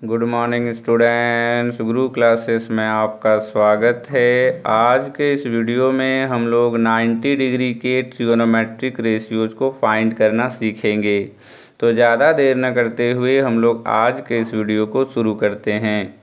Good morning students, गुरु classes में आपका स्वागत है। आज के इस वीडियो में हम लोग 90 डिग्री के ट्रिगोनोमेट्रिक रेशियोज को फाइंड करना सीखेंगे। तो ज़्यादा देर न करते हुए हम लोग आज के इस वीडियो को शुरू करते हैं।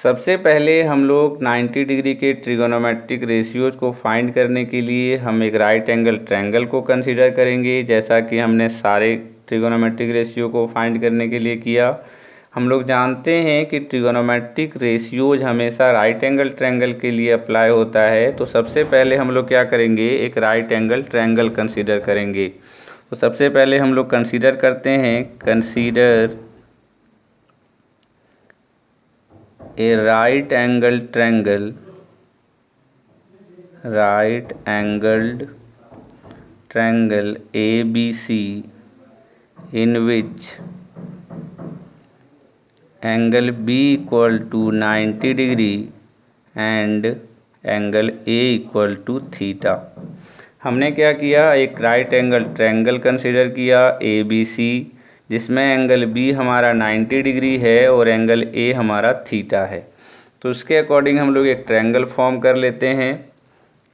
सबसे पहले हम लोग 90 डिग्री के ट्रिगोनोमेट्रिक रेशियोज को फाइंड करने के लिए हम एक राइट एंगल ट्रायंगल को कंसीडर करेंगे, जैसा कि हमने सारे ट्रिगोनोमेट्रिक रेशियो को फाइंड करने के लिए किया। हम लोग जानते हैं कि ट्रिगोनोमेट्रिक रेशियोज हमेशा राइट एंगल ट्रायंगल के लिए अप्लाई होता है। तो सबसे पहले हम लोग क्या करेंगे, एक राइट एंगल ट्रायंगल कंसीडर करेंगे। तो सबसे पहले हम लोग कंसीडर करते हैं, consider a right angle triangle, right angled triangle ABC in which angle B equal to 90 degree and angle A equal to theta. हमने क्या किया, एक राइट एंगल ट्रायंगल कंसीडर किया ABC, जिसमें एंगल B हमारा 90 डिग्री है और एंगल A हमारा थीटा है। तो उसके अकॉर्डिंग हम लोग एक ट्रायंगल फॉर्म कर लेते हैं।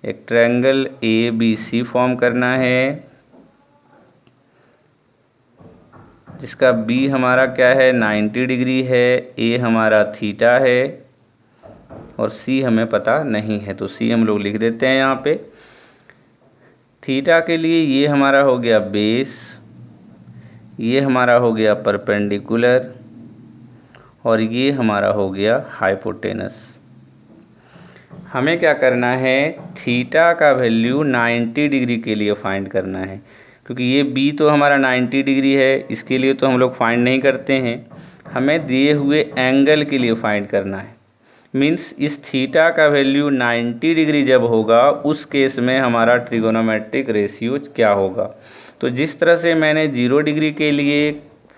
एक ट्रायंगल ABC फॉर्म करना है, जिसका B हमारा क्या है, 90 डिग्री है, A हमारा थीटा है और C हमें पता नहीं है। तो C हम लोग लिख देते हैं यहाँ पे। थीटा के लिए ये हमारा हो गया बेस, ये हमारा हो गया परपेंडिकुलर और ये हमारा हो गया हाइपोटेनस। हमें क्या करना है, थीटा का वैल्यू 90 डिग्री के लिए फाइंड करना है, क्योंकि ये B तो हमारा 90 डिग्री है, इसके लिए तो हम लोग फाइंड नहीं करते हैं। हमें दिए हुए एंगल के लिए फाइंड करना है। मीन्स इस थीटा का वैल्यू 90 डिग्री जब होगा, उस केस में हमारा ट्रिगोनोमेट्रिक रेशियो क्या होगा। तो जिस तरह से मैंने 0 डिग्री के लिए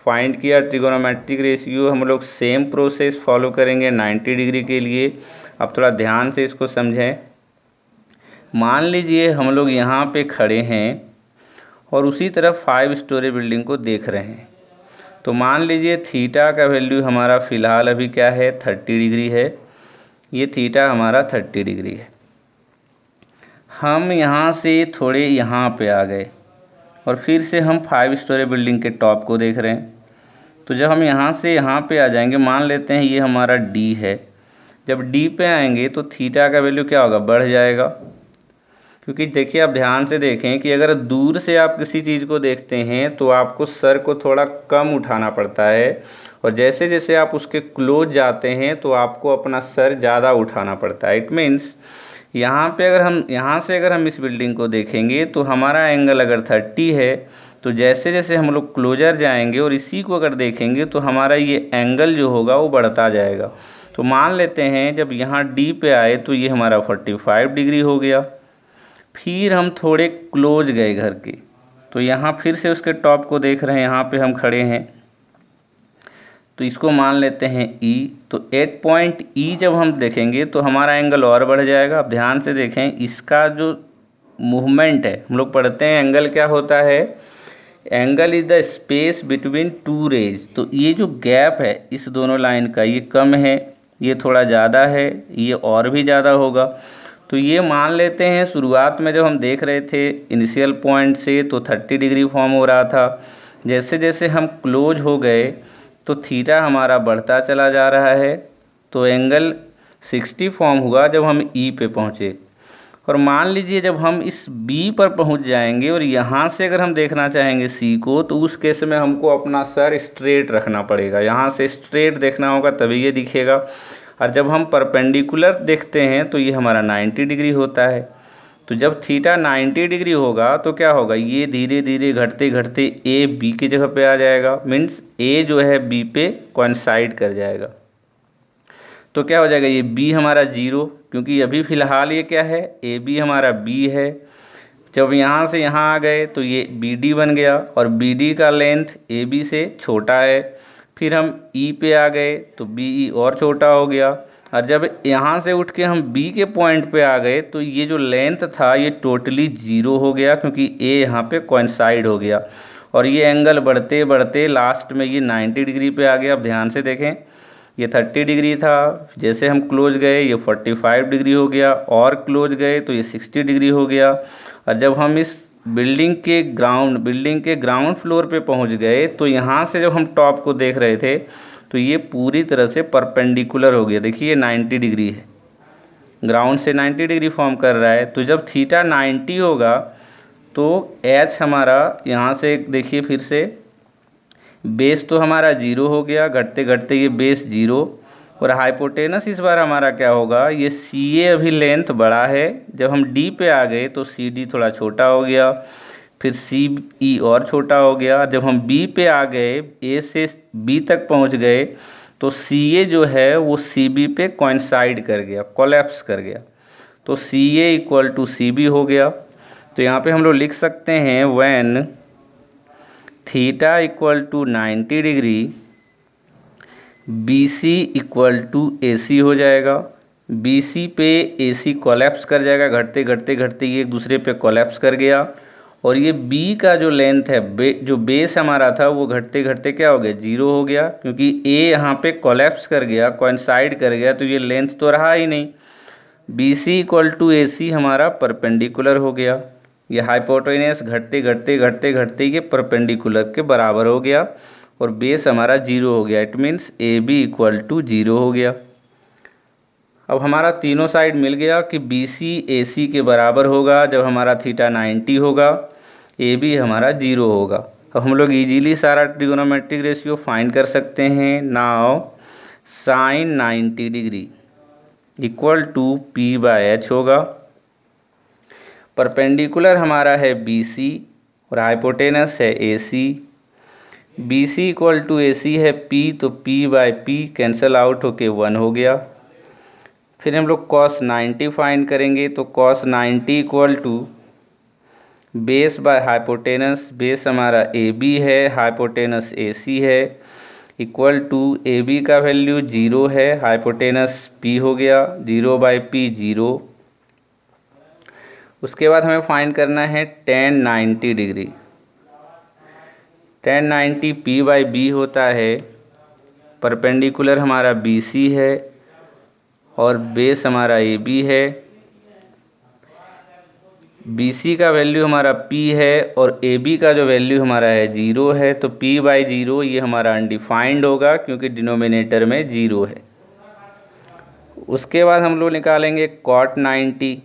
फाइंड किया ट्रिगोनोमेट्रिक रेशियो, हम लोग सेम प्रोसेस फॉलो करेंगे 90 डिग्री के लिए। अब थोड़ा ध्यान से इसको समझें। मान लीजिए हम लोग यहाँ पे खड़े हैं और उसी तरफ 5 स्टोरी बिल्डिंग को देख रहे हैं। तो मान लीजिए थीटा का वैल्यू हमारा फ़िलहाल अभी क्या है, 30 डिग्री है। ये थीटा हमारा 30 डिग्री है। हम यहाँ से थोड़े यहाँ पे आ गए और फिर से हम 5 स्टोरी बिल्डिंग के टॉप को देख रहे हैं। तो जब हम यहाँ से यहाँ पे आ जाएंगे, मान लेते हैं ये हमारा D है। जब D पे आएंगे तो थीटा का वैल्यू क्या होगा, बढ़ जाएगा। क्योंकि देखिए, आप ध्यान से देखें कि अगर दूर से आप किसी चीज़ को देखते हैं तो आपको सर को थोड़ा कम उठाना पड़ता है, और जैसे जैसे आप उसके क्लोज जाते हैं तो आपको अपना सर ज़्यादा उठाना पड़ता है। इट मीन्स यहाँ पे अगर हम इस बिल्डिंग को देखेंगे तो हमारा एंगल अगर 30 है, तो जैसे जैसे हम लोग क्लोजर जाएंगे और इसी को अगर देखेंगे तो हमारा ये एंगल जो होगा वो बढ़ता जाएगा। तो मान लेते हैं जब यहाँ D पे आए तो ये हमारा 45 डिग्री हो गया। फिर हम थोड़े क्लोज गए घर के, तो यहाँ फिर से उसके टॉप को देख रहे हैं, यहाँ पे हम खड़े हैं। तो इसको मान लेते हैं E। तो 8 पॉइंट E जब हम देखेंगे तो हमारा एंगल और बढ़ जाएगा। अब ध्यान से देखें, इसका जो मूवमेंट है, हम लोग पढ़ते हैं एंगल क्या होता है, angle is the space between two rays. तो ये जो गैप है इस दोनों लाइन का, ये कम है, ये थोड़ा ज़्यादा है, ये और भी ज़्यादा होगा। तो ये मान लेते हैं शुरुआत में जब हम देख रहे थे इनिशियल पॉइंट से तो 30 डिग्री फॉर्म हो रहा था। जैसे जैसे हम क्लोज हो गए तो थीटा हमारा बढ़ता चला जा रहा है। तो एंगल 60 फॉर्म हुआ जब हम E पे पहुँचे। और मान लीजिए जब हम इस B पर पहुँच जाएंगे और यहाँ से अगर हम देखना चाहेंगे C को, तो उस केस में हमको अपना सर स्ट्रेट रखना पड़ेगा। यहाँ से स्ट्रेट देखना होगा तभी ये दिखेगा। और जब हम परपेंडिकुलर देखते हैं तो ये हमारा 90 डिग्री होता है। तो जब थीटा 90 डिग्री होगा तो क्या होगा, ये धीरे धीरे घटते घटते A B की जगह पे आ जाएगा। मीन्स A जो है B पे कोइंसाइड कर जाएगा। तो क्या हो जाएगा, ये B हमारा 0, क्योंकि अभी फ़िलहाल ये क्या है, AB हमारा B है। जब यहाँ से यहाँ आ गए तो ये BD बन गया और BD का लेंथ AB से छोटा है। फिर हम E पे आ गए तो BE और छोटा हो गया। और जब यहाँ से उठ के हम B के पॉइंट पे आ गए तो ये जो लेंथ था ये टोटली 0 हो गया, क्योंकि A यहाँ पे कोइंसाइड हो गया। और ये एंगल बढ़ते बढ़ते लास्ट में ये 90 डिग्री पे आ गया। अब ध्यान से देखें, ये 30 डिग्री था, जैसे हम क्लोज गए ये 45 डिग्री हो गया, और क्लोज गए तो ये 60 डिग्री हो गया। और जब हम इस बिल्डिंग के ग्राउंड फ्लोर पे पहुंच गए तो यहाँ से जब हम टॉप को देख रहे थे तो ये पूरी तरह से परपेंडिकुलर हो गया। देखिए 90 डिग्री है, ग्राउंड से 90 डिग्री फॉर्म कर रहा है। तो जब थीटा 90 होगा तो एच हमारा यहाँ से देखिए फिर से बेस तो हमारा 0 हो गया, घटते घटते ये बेस 0, और हाइपोटेनस इस बार हमारा क्या होगा, ये सी ए अभी लेंथ बड़ा है, जब हम डी पे आ गए तो सी डी थोड़ा छोटा हो गया, फिर सी ई और छोटा हो गया। जब हम बी पे आ गए, ए से बी तक पहुंच गए तो सी ए जो है वो सी बी पे कोइंसाइड कर गया, कोलैप्स कर गया, तो सी ए इक्वल टू सी बी हो गया। तो यहाँ पे हम लोग लिख सकते हैं when theta equal to 90 degree B C equal to A C हो जाएगा। बी सी पे ए सी कोलैप्स कर जाएगा, घटते घटते घटते ये एक दूसरे पे कोलैप्स कर गया, और ये बी का जो लेंथ है जो बेस हमारा था वो घटते घटते क्या हो गया, 0 हो गया, क्योंकि ए यहाँ पे कोलैप्स कर गया, कोइंसाइड कर गया, तो ये लेंथ तो रहा ही नहीं। B C equal to A सी हमारा परपेंडिकुलर हो गया, ये हाइपोटेनस घटते घटते घटते घटते ये परपेंडिकुलर के बराबर हो गया, और बेस हमारा 0 हो गया। It means A B equal to 0 हो गया। अब हमारा तीनों साइड मिल गया कि बी सी ए सी के बराबर होगा जब हमारा थीटा 90 होगा, ए बी हमारा 0 होगा। अब हम लोग इजीली सारा ट्रिगोनोमेट्रिक रेशियो फाइंड कर सकते हैं। Now sine 90 degree equal to P by H होगा। परपेंडिकुलर हमारा है बी सी और हाइपोटेनस है A C. B C equal to A C है पी, तो P by P cancel out होके 1 हो गया। फिर हम लोग कॉस 90 फाइंड करेंगे, तो cos 90 equal to base by hypotenuse, base हमारा ए बी है, हाइपोटेनस ए सी है, इक्वल टू ए बी का वैल्यू 0 है, हाइपोटेनस पी हो गया, 0 बाई पी 0। उसके बाद हमें फाइंड करना है tan 90 degree. tan 90 P by B होता है, परपेंडिकुलर हमारा बी सी है और बेस हमारा ए बी है। बी सी का वैल्यू हमारा p है और ए बी का जो वैल्यू हमारा है 0 है, तो p बाई 0 ये हमारा अनडिफाइंड होगा क्योंकि डिनोमिनेटर में 0 है। उसके बाद हम लोग निकालेंगे cot 90।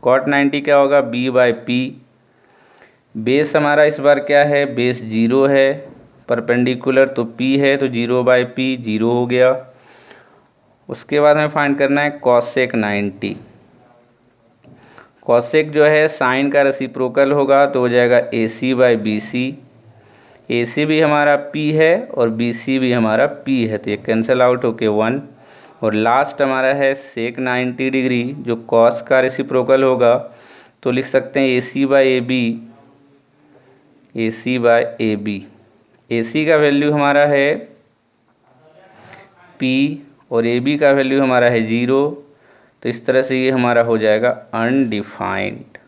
cot 90 क्या होगा, b बाई पी। बेस हमारा इस बार क्या है, बेस 0 है, परपेंडिकुलर तो p है, तो 0 बाई पी 0 हो गया। उसके बाद हमें फाइंड करना है cosec 90। कॉसेक जो है साइन का रेसिप्रोकल होगा, तो हो जाएगा ए सी बाई बी सी। ए सी भी हमारा p है और बी सी भी हमारा p है, तो ये कैंसिल आउट होके 1। और लास्ट हमारा है सेक 90 डिग्री जो कॉस का रेसिप्रोकल होगा, तो लिख सकते हैं A C by A B, A C by A B. A C का वैल्यू हमारा है p और ए बी का वैल्यू हमारा है 0, तो इस तरह से ये हमारा हो जाएगा अनडिफाइंड।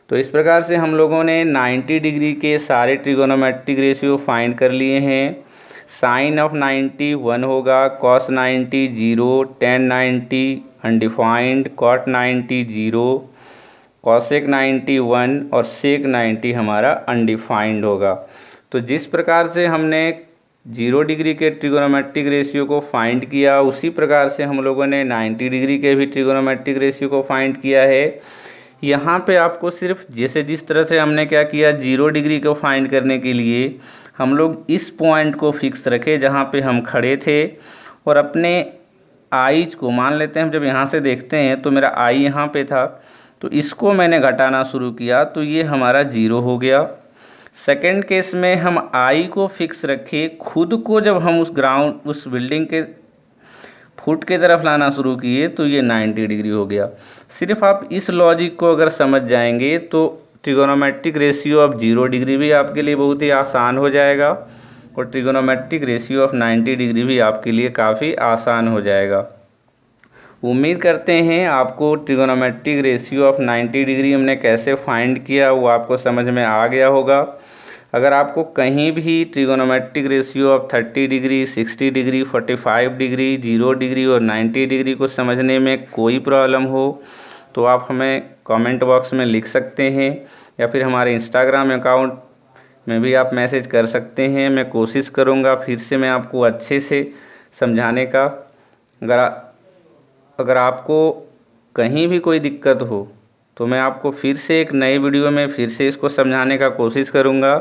तो इस प्रकार से हम लोगों ने 90 डिग्री के सारे ट्रिगोनोमेट्रिक रेशियो फाइंड कर लिए हैं। साइन ऑफ 90 1 होगा, कॉस 90 0, tan 90 अनडिफाइंड, कॉट 90 0, कॉसेक 90 1 और सेक 90 हमारा अनडिफाइंड होगा। तो जिस प्रकार से हमने 0 डिग्री के ट्रिगोनोमेट्रिक रेशियो को फाइंड किया, उसी प्रकार से हम लोगों ने 90 डिग्री के भी ट्रिगोनोमेट्रिक रेशियो को फाइंड किया है। यहाँ पे आपको सिर्फ जैसे जिस तरह से हमने क्या किया, 0 डिग्री को फाइंड करने के लिए हम लोग इस पॉइंट को फिक्स रखे जहाँ पे हम खड़े थे, और अपने आईज को मान लेते हैं। हम जब यहाँ से देखते हैं तो मेरा आई यहाँ पे था, तो इसको मैंने घटाना शुरू किया, तो ये हमारा 0 हो गया। सेकेंड केस में हम आई को फिक्स रखे, खुद को जब हम उस बिल्डिंग के फुट की तरफ लाना शुरू किए तो ये 90 डिग्री हो गया। सिर्फ आप इस लॉजिक को अगर समझ जाएंगे तो ट्रिगोनोमेट्रिक रेशियो ऑफ 0 डिग्री भी आपके लिए बहुत ही आसान हो जाएगा, और ट्रिगोनोमेट्रिक रेशियो ऑफ 90 डिग्री भी आपके लिए काफ़ी आसान हो जाएगा। उम्मीद करते हैं आपको ट्रिगोनोमेट्रिक रेशियो ऑफ 90 डिग्री हमने कैसे फाइंड किया वो आपको समझ में आ गया होगा। अगर आपको कहीं भी trigonometric ratio of 30 degree, 60 degree, 45 degree, 0 degree और 90 डिग्री को समझने में कोई प्रॉब्लम हो तो आप हमें कमेंट बॉक्स में लिख सकते हैं या फिर हमारे इंस्टाग्राम अकाउंट में भी आप मैसेज कर सकते हैं। मैं कोशिश करूँगा फिर से मैं आपको अच्छे से समझाने का। अगर आपको कहीं भी कोई दिक्कत हो तो मैं आपको फिर से एक नई वीडियो में फिर से इसको समझाने का कोशिश करूँगा।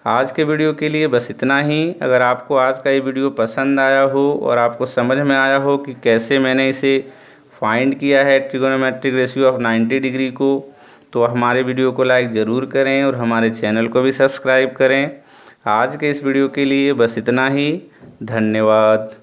आज के वीडियो के लिए बस इतना ही। अगर आपको आज का ये वीडियो पसंद आया हो और आपको समझ में आया हो कि कैसे मैंने इसे फाइंड किया है ट्रिगोनोमेट्रिक रेशियो ऑफ 90 डिग्री को, तो हमारे वीडियो को लाइक ज़रूर करें और हमारे चैनल को भी सब्सक्राइब करें। आज के इस वीडियो के लिए बस इतना ही। धन्यवाद।